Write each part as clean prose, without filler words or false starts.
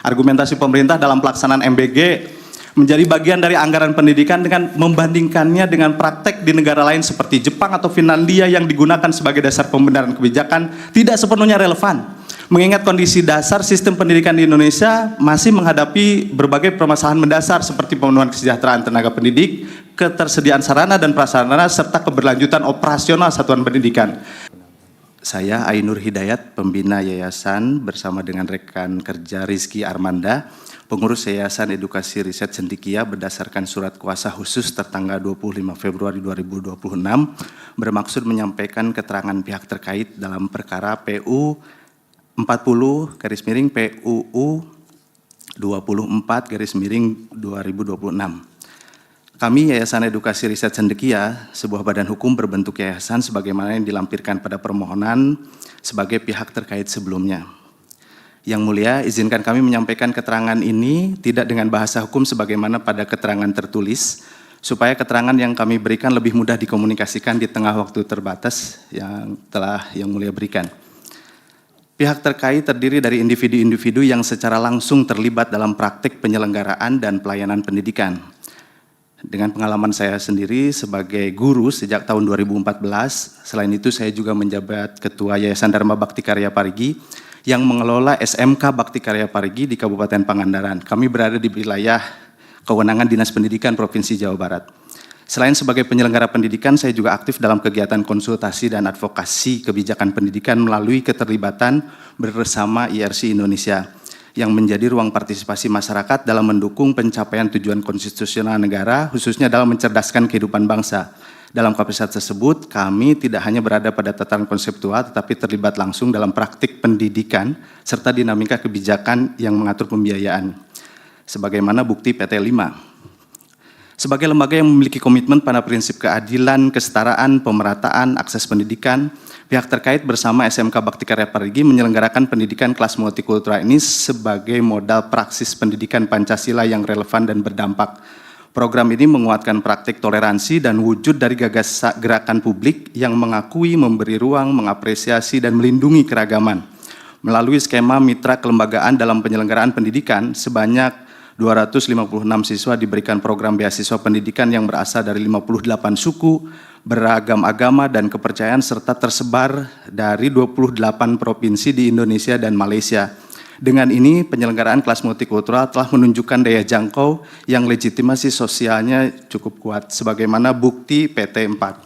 Argumentasi pemerintah dalam pelaksanaan MBG menjadi bagian dari anggaran pendidikan dengan membandingkannya dengan praktek di negara lain seperti Jepang atau Finlandia yang digunakan sebagai dasar pembenaran kebijakan tidak sepenuhnya relevan. Mengingat kondisi dasar sistem pendidikan di Indonesia masih menghadapi berbagai permasalahan mendasar seperti pemenuhan kesejahteraan tenaga pendidik, ketersediaan sarana dan prasarana, serta keberlanjutan operasional satuan pendidikan. Saya Ainur Hidayat, pembina yayasan bersama dengan rekan kerja Rizky Armanda, pengurus Yayasan Edukasi Riset Cendekia berdasarkan surat kuasa khusus tertanggal 25 Februari 2026 bermaksud menyampaikan keterangan pihak terkait dalam perkara PU 40/PUU 24/2026. Kami Yayasan Edukasi Riset Cendekia, sebuah badan hukum berbentuk yayasan sebagaimana yang dilampirkan pada permohonan sebagai pihak terkait sebelumnya. Yang mulia, izinkan kami menyampaikan keterangan ini tidak dengan bahasa hukum sebagaimana pada keterangan tertulis, supaya keterangan yang kami berikan lebih mudah dikomunikasikan di tengah waktu terbatas yang telah Yang Mulia berikan. Pihak terkait terdiri dari individu-individu yang secara langsung terlibat dalam praktik penyelenggaraan dan pelayanan pendidikan. Dengan pengalaman saya sendiri sebagai guru sejak tahun 2014, selain itu saya juga menjabat Ketua Yayasan Dharma Bakti Karya Parigi yang mengelola SMK Bakti Karya Parigi di Kabupaten Pangandaran. Kami berada di wilayah kewenangan Dinas Pendidikan Provinsi Jawa Barat. Selain sebagai penyelenggara pendidikan, saya juga aktif dalam kegiatan konsultasi dan advokasi kebijakan pendidikan melalui keterlibatan bersama IRC Indonesia yang menjadi ruang partisipasi masyarakat dalam mendukung pencapaian tujuan konstitusional negara, khususnya dalam mencerdaskan kehidupan bangsa. Dalam kapasitas tersebut, kami tidak hanya berada pada tataran konseptual, tetapi terlibat langsung dalam praktik pendidikan, serta dinamika kebijakan yang mengatur pembiayaan. Sebagaimana bukti PT 5. Sebagai lembaga yang memiliki komitmen pada prinsip keadilan, kesetaraan, pemerataan, akses pendidikan, pihak terkait bersama SMK Bakti Karya Parigi menyelenggarakan pendidikan kelas multikultural ini sebagai modal praksis pendidikan Pancasila yang relevan dan berdampak. Program ini menguatkan praktik toleransi dan wujud dari gerakan publik yang mengakui, memberi ruang, mengapresiasi, dan melindungi keragaman. Melalui skema mitra kelembagaan dalam penyelenggaraan pendidikan, sebanyak 256 siswa diberikan program beasiswa pendidikan yang berasal dari 58 suku, beragam agama dan kepercayaan, serta tersebar dari 28 provinsi di Indonesia dan Malaysia. Dengan ini, penyelenggaraan kelas multikultural telah menunjukkan daya jangkau yang legitimasi sosialnya cukup kuat, sebagaimana bukti PT 4.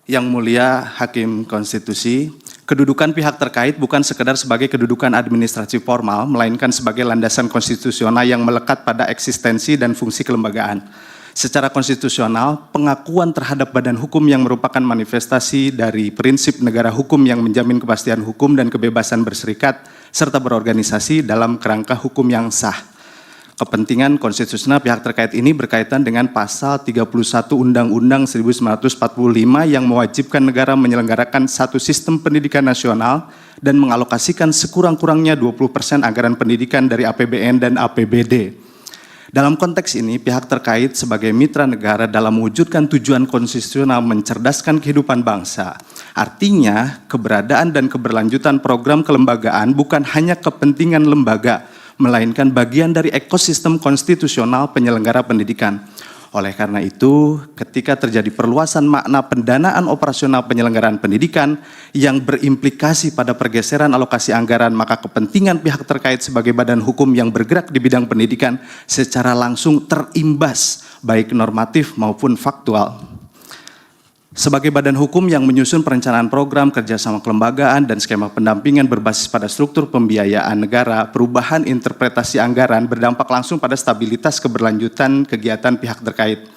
Yang Mulia Hakim Konstitusi, kedudukan pihak terkait bukan sekedar sebagai kedudukan administrasi formal, melainkan sebagai landasan konstitusional yang melekat pada eksistensi dan fungsi kelembagaan. Secara konstitusional, pengakuan terhadap badan hukum yang merupakan manifestasi dari prinsip negara hukum yang menjamin kepastian hukum dan kebebasan berserikat serta berorganisasi dalam kerangka hukum yang sah. Kepentingan konstitusional pihak terkait ini berkaitan dengan pasal 31 Undang-Undang 1945 yang mewajibkan negara menyelenggarakan satu sistem pendidikan nasional dan mengalokasikan sekurang-kurangnya 20% anggaran pendidikan dari APBN dan APBD. Dalam konteks ini, pihak terkait sebagai mitra negara dalam mewujudkan tujuan konstitusional mencerdaskan kehidupan bangsa. Artinya, keberadaan dan keberlanjutan program kelembagaan bukan hanya kepentingan lembaga, melainkan bagian dari ekosistem konstitusional penyelenggara pendidikan. Oleh karena itu, ketika terjadi perluasan makna pendanaan operasional penyelenggaraan pendidikan yang berimplikasi pada pergeseran alokasi anggaran, maka kepentingan pihak terkait sebagai badan hukum yang bergerak di bidang pendidikan secara langsung terimbas, baik normatif maupun faktual. Sebagai badan hukum yang menyusun perencanaan program kerjasama kelembagaan dan skema pendampingan berbasis pada struktur pembiayaan negara, perubahan interpretasi anggaran berdampak langsung pada stabilitas keberlanjutan kegiatan pihak terkait.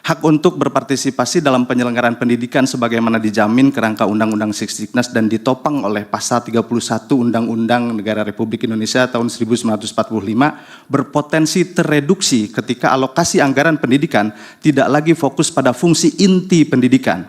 Hak untuk berpartisipasi dalam penyelenggaraan pendidikan sebagaimana dijamin kerangka Undang-Undang Sisdiknas dan ditopang oleh pasal 31 Undang-Undang Negara Republik Indonesia tahun 1945 berpotensi tereduksi ketika alokasi anggaran pendidikan tidak lagi fokus pada fungsi inti pendidikan.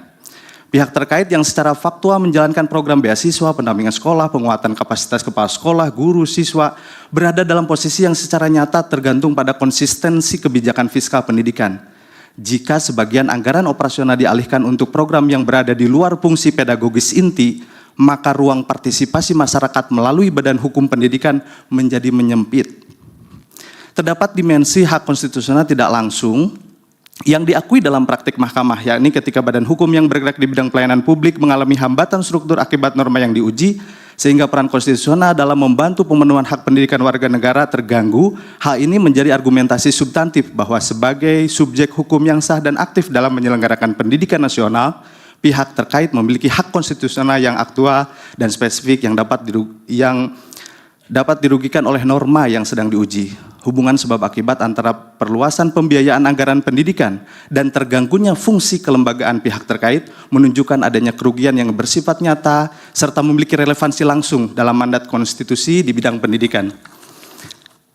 Pihak terkait yang secara faktual menjalankan program beasiswa, pendampingan sekolah, penguatan kapasitas kepala sekolah, guru, siswa, berada dalam posisi yang secara nyata tergantung pada konsistensi kebijakan fiskal pendidikan. Jika sebagian anggaran operasional dialihkan untuk program yang berada di luar fungsi pedagogis inti, maka ruang partisipasi masyarakat melalui badan hukum pendidikan menjadi menyempit. Terdapat dimensi hak konstitusional tidak langsung yang diakui dalam praktik mahkamah, yakni ketika badan hukum yang bergerak di bidang pelayanan publik mengalami hambatan struktur akibat norma yang diuji, sehingga peran konstitusional dalam membantu pemenuhan hak pendidikan warga negara terganggu. Hal ini menjadi argumentasi substantif bahwa sebagai subjek hukum yang sah dan aktif dalam menyelenggarakan pendidikan nasional, pihak terkait memiliki hak konstitusional yang aktual dan spesifik yang dapat dirugikan oleh norma yang sedang diuji. Hubungan sebab akibat antara perluasan pembiayaan anggaran pendidikan dan terganggunya fungsi kelembagaan pihak terkait menunjukkan adanya kerugian yang bersifat nyata serta memiliki relevansi langsung dalam mandat konstitusi di bidang pendidikan.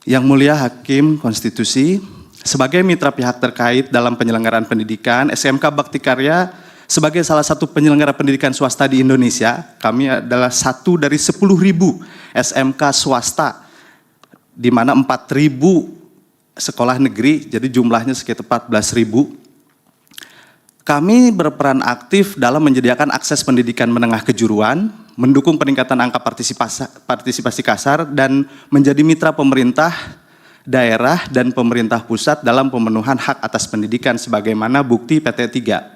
Yang Mulia Hakim Konstitusi, sebagai mitra pihak terkait dalam penyelenggaraan pendidikan, SMK Bakti Karya sebagai salah satu penyelenggara pendidikan swasta di Indonesia, kami adalah satu dari 10.000 SMK swasta, di mana 4.000 sekolah negeri, jadi jumlahnya sekitar 14.000. Kami berperan aktif dalam menyediakan akses pendidikan menengah kejuruan, mendukung peningkatan angka partisipasi kasar, dan menjadi mitra pemerintah daerah dan pemerintah pusat dalam pemenuhan hak atas pendidikan sebagaimana bukti PT 3.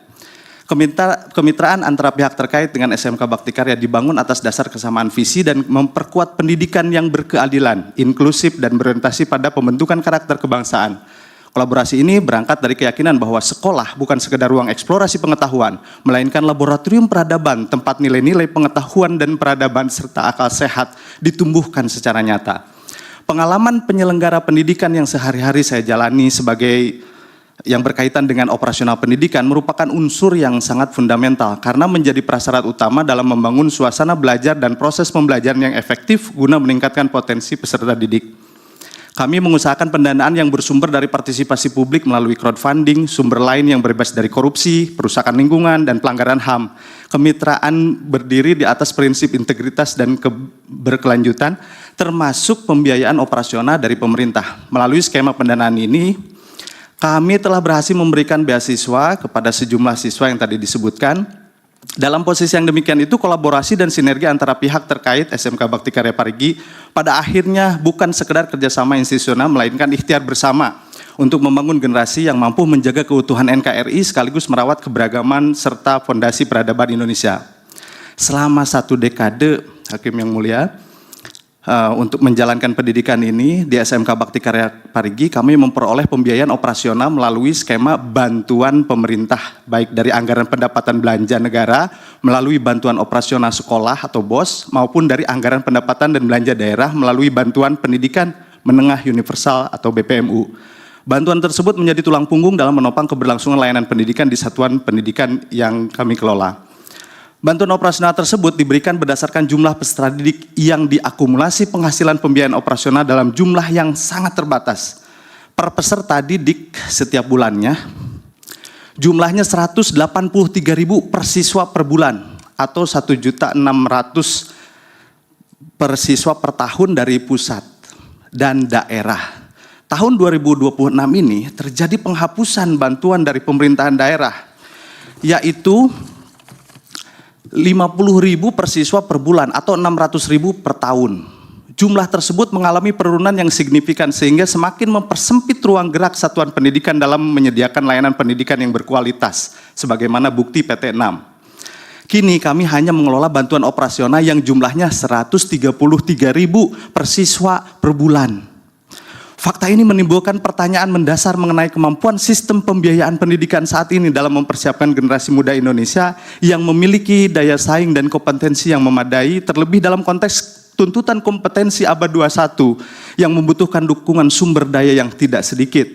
Kemitraan antara pihak terkait dengan SMK Bakti Karya dibangun atas dasar kesamaan visi dan memperkuat pendidikan yang berkeadilan, inklusif, dan berorientasi pada pembentukan karakter kebangsaan. Kolaborasi ini berangkat dari keyakinan bahwa sekolah bukan sekedar ruang eksplorasi pengetahuan, melainkan laboratorium peradaban, tempat nilai-nilai pengetahuan dan peradaban serta akal sehat ditumbuhkan secara nyata. Pengalaman penyelenggara pendidikan yang sehari-hari saya jalani sebagai yang berkaitan dengan operasional pendidikan merupakan unsur yang sangat fundamental karena menjadi prasyarat utama dalam membangun suasana belajar dan proses pembelajaran yang efektif guna meningkatkan potensi peserta didik. Kami mengusahakan pendanaan yang bersumber dari partisipasi publik melalui crowdfunding, sumber lain yang bebas dari korupsi, perusakan lingkungan, dan pelanggaran HAM. Kemitraan berdiri di atas prinsip integritas dan berkelanjutan, termasuk pembiayaan operasional dari pemerintah. Melalui skema pendanaan ini, kami telah berhasil memberikan beasiswa kepada sejumlah siswa yang tadi disebutkan. Dalam posisi yang demikian itu, kolaborasi dan sinergi antara pihak terkait SMK Bakti Karya Parigi pada akhirnya bukan sekedar kerjasama institusional, melainkan ikhtiar bersama untuk membangun generasi yang mampu menjaga keutuhan NKRI sekaligus merawat keberagaman serta fondasi peradaban Indonesia. Selama 1 dekade, Hakim yang mulia, untuk menjalankan pendidikan ini di SMK Bakti Karya Parigi, kami memperoleh pembiayaan operasional melalui skema bantuan pemerintah, baik dari anggaran pendapatan belanja negara melalui bantuan operasional sekolah atau BOS, maupun dari anggaran pendapatan dan belanja daerah melalui bantuan pendidikan menengah universal atau BPMU. Bantuan tersebut menjadi tulang punggung dalam menopang keberlangsungan layanan pendidikan di satuan pendidikan yang kami kelola. Bantuan operasional tersebut diberikan berdasarkan jumlah peserta didik yang diakumulasi penghasilan pembiayaan operasional dalam jumlah yang sangat terbatas. Per peserta didik setiap bulannya, jumlahnya 183.000 per siswa per bulan, atau 1.600.000 per siswa per tahun dari pusat dan daerah. Tahun 2026 ini terjadi penghapusan bantuan dari pemerintahan daerah, yaitu 50.000 per siswa per bulan atau 600.000 per tahun. Jumlah tersebut mengalami penurunan yang signifikan sehingga semakin mempersempit ruang gerak satuan pendidikan dalam menyediakan layanan pendidikan yang berkualitas, sebagaimana bukti PT 6. Kini kami hanya mengelola bantuan operasional yang jumlahnya 133.000 per siswa per bulan. Fakta ini menimbulkan pertanyaan mendasar mengenai kemampuan sistem pembiayaan pendidikan saat ini dalam mempersiapkan generasi muda Indonesia yang memiliki daya saing dan kompetensi yang memadai, terlebih dalam konteks tuntutan kompetensi abad 21 yang membutuhkan dukungan sumber daya yang tidak sedikit.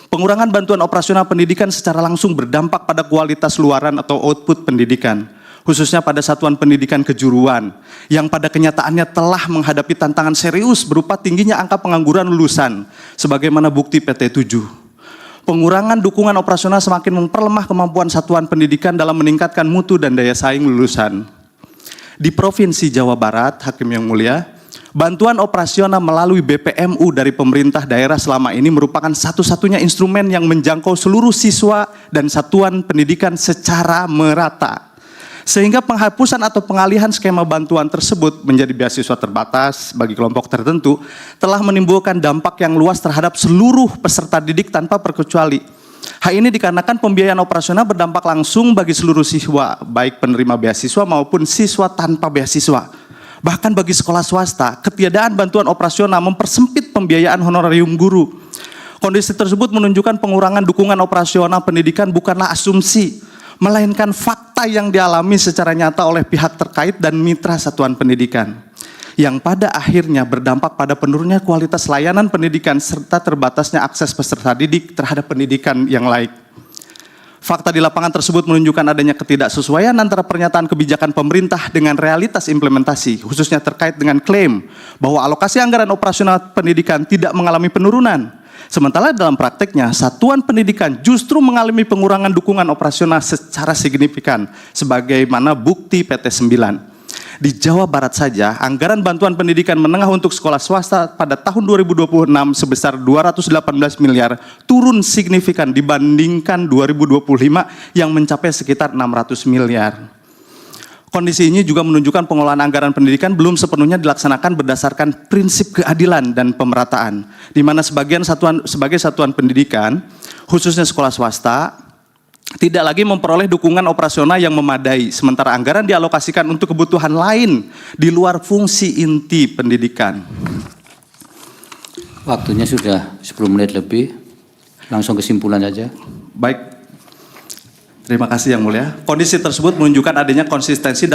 Pengurangan bantuan operasional pendidikan secara langsung berdampak pada kualitas luaran atau output pendidikan, khususnya pada satuan pendidikan kejuruan, yang pada kenyataannya telah menghadapi tantangan serius berupa tingginya angka pengangguran lulusan, sebagaimana bukti PT 7. Pengurangan dukungan operasional semakin memperlemah kemampuan satuan pendidikan dalam meningkatkan mutu dan daya saing lulusan. Di Provinsi Jawa Barat, Hakim yang mulia, bantuan operasional melalui BPMU dari pemerintah daerah selama ini merupakan satu-satunya instrumen yang menjangkau seluruh siswa dan satuan pendidikan secara merata. Sehingga penghapusan atau pengalihan skema bantuan tersebut menjadi beasiswa terbatas bagi kelompok tertentu telah menimbulkan dampak yang luas terhadap seluruh peserta didik tanpa terkecuali. Hal ini dikarenakan pembiayaan operasional berdampak langsung bagi seluruh siswa, baik penerima beasiswa maupun siswa tanpa beasiswa. Bahkan bagi sekolah swasta, ketiadaan bantuan operasional mempersempit pembiayaan honorarium guru. Kondisi tersebut menunjukkan pengurangan dukungan operasional pendidikan bukanlah asumsi, melainkan fakta yang dialami secara nyata oleh pihak terkait dan mitra satuan pendidikan, yang pada akhirnya berdampak pada penurunnya kualitas layanan pendidikan serta terbatasnya akses peserta didik terhadap pendidikan yang layak. Fakta di lapangan tersebut menunjukkan adanya ketidaksesuaian antara pernyataan kebijakan pemerintah dengan realitas implementasi, khususnya terkait dengan klaim bahwa alokasi anggaran operasional pendidikan tidak mengalami penurunan. Sementara dalam prakteknya, satuan pendidikan justru mengalami pengurangan dukungan operasional secara signifikan, sebagaimana bukti PT 9. Di Jawa Barat saja, anggaran bantuan pendidikan menengah untuk sekolah swasta pada tahun 2026 sebesar 218 miliar, turun signifikan dibandingkan 2025 yang mencapai sekitar 600 miliar. Kondisi ini juga menunjukkan pengelolaan anggaran pendidikan belum sepenuhnya dilaksanakan berdasarkan prinsip keadilan dan pemerataan, di mana sebagai satuan pendidikan, khususnya sekolah swasta, tidak lagi memperoleh dukungan operasional yang memadai, sementara anggaran dialokasikan untuk kebutuhan lain di luar fungsi inti pendidikan. Waktunya sudah 10 menit lebih, langsung kesimpulan saja. Baik. Terima kasih Yang Mulia. Kondisi tersebut menunjukkan adanya inkonsistensi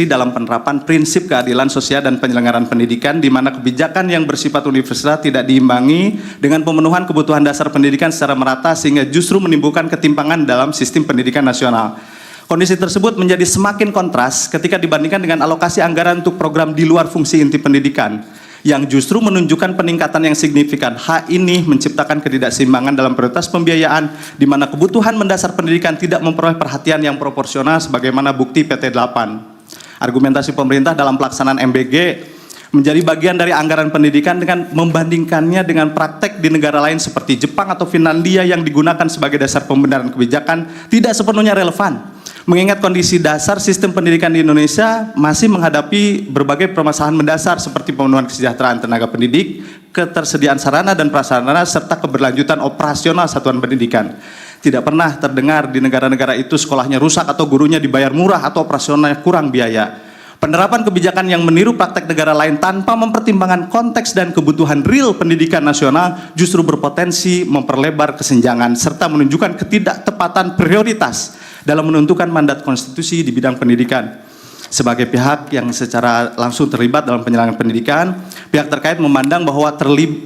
dalam penerapan prinsip keadilan sosial dan penyelenggaraan pendidikan, di mana kebijakan yang bersifat universal tidak diimbangi dengan pemenuhan kebutuhan dasar pendidikan secara merata, sehingga justru menimbulkan ketimpangan dalam sistem pendidikan nasional. Kondisi tersebut menjadi semakin kontras ketika dibandingkan dengan alokasi anggaran untuk program di luar fungsi inti pendidikan, yang justru menunjukkan peningkatan yang signifikan. Hal ini menciptakan ketidakseimbangan dalam prioritas pembiayaan, di mana kebutuhan mendasar pendidikan tidak memperoleh perhatian yang proporsional sebagaimana bukti PT 8. Argumentasi pemerintah dalam pelaksanaan MBG menjadi bagian dari anggaran pendidikan dengan membandingkannya dengan praktek di negara lain seperti Jepang atau Finlandia yang digunakan sebagai dasar pembenaran kebijakan tidak sepenuhnya relevan. Mengingat kondisi dasar sistem pendidikan di Indonesia masih menghadapi berbagai permasalahan mendasar seperti pemenuhan kesejahteraan tenaga pendidik, ketersediaan sarana dan prasarana, serta keberlanjutan operasional satuan pendidikan. Tidak pernah terdengar di negara-negara itu sekolahnya rusak atau gurunya dibayar murah atau operasionalnya kurang biaya. Penerapan kebijakan yang meniru praktek negara lain tanpa mempertimbangkan konteks dan kebutuhan real pendidikan nasional justru berpotensi memperlebar kesenjangan serta menunjukkan ketidaktepatan prioritas dalam menentukan mandat konstitusi di bidang pendidikan. Sebagai pihak yang secara langsung terlibat dalam penyelenggaraan pendidikan, pihak terkait memandang bahwa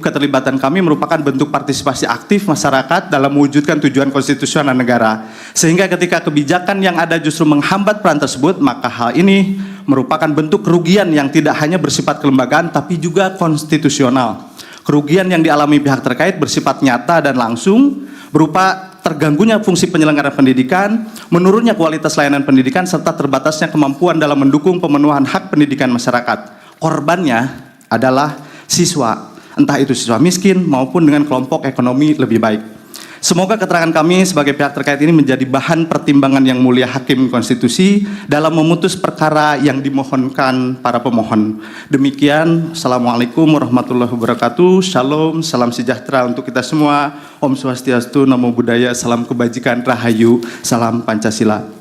keterlibatan kami merupakan bentuk partisipasi aktif masyarakat dalam mewujudkan tujuan konstitusional negara. Sehingga ketika kebijakan yang ada justru menghambat peran tersebut, maka hal ini merupakan bentuk kerugian yang tidak hanya bersifat kelembagaan tapi juga konstitusional. Kerugian yang dialami pihak terkait bersifat nyata dan langsung, berupa terganggunya fungsi penyelenggaraan pendidikan, menurunnya kualitas layanan pendidikan, serta terbatasnya kemampuan dalam mendukung pemenuhan hak pendidikan masyarakat. Korbannya adalah siswa, entah itu siswa miskin maupun dengan kelompok ekonomi lebih baik. Semoga keterangan kami sebagai pihak terkait ini menjadi bahan pertimbangan Yang Mulia Hakim Konstitusi dalam memutus perkara yang dimohonkan para pemohon. Demikian, Assalamualaikum warahmatullahi wabarakatuh. Shalom, salam sejahtera untuk kita semua. Om Swastiastu, Namo Buddhaya, salam kebajikan, Rahayu, salam Pancasila.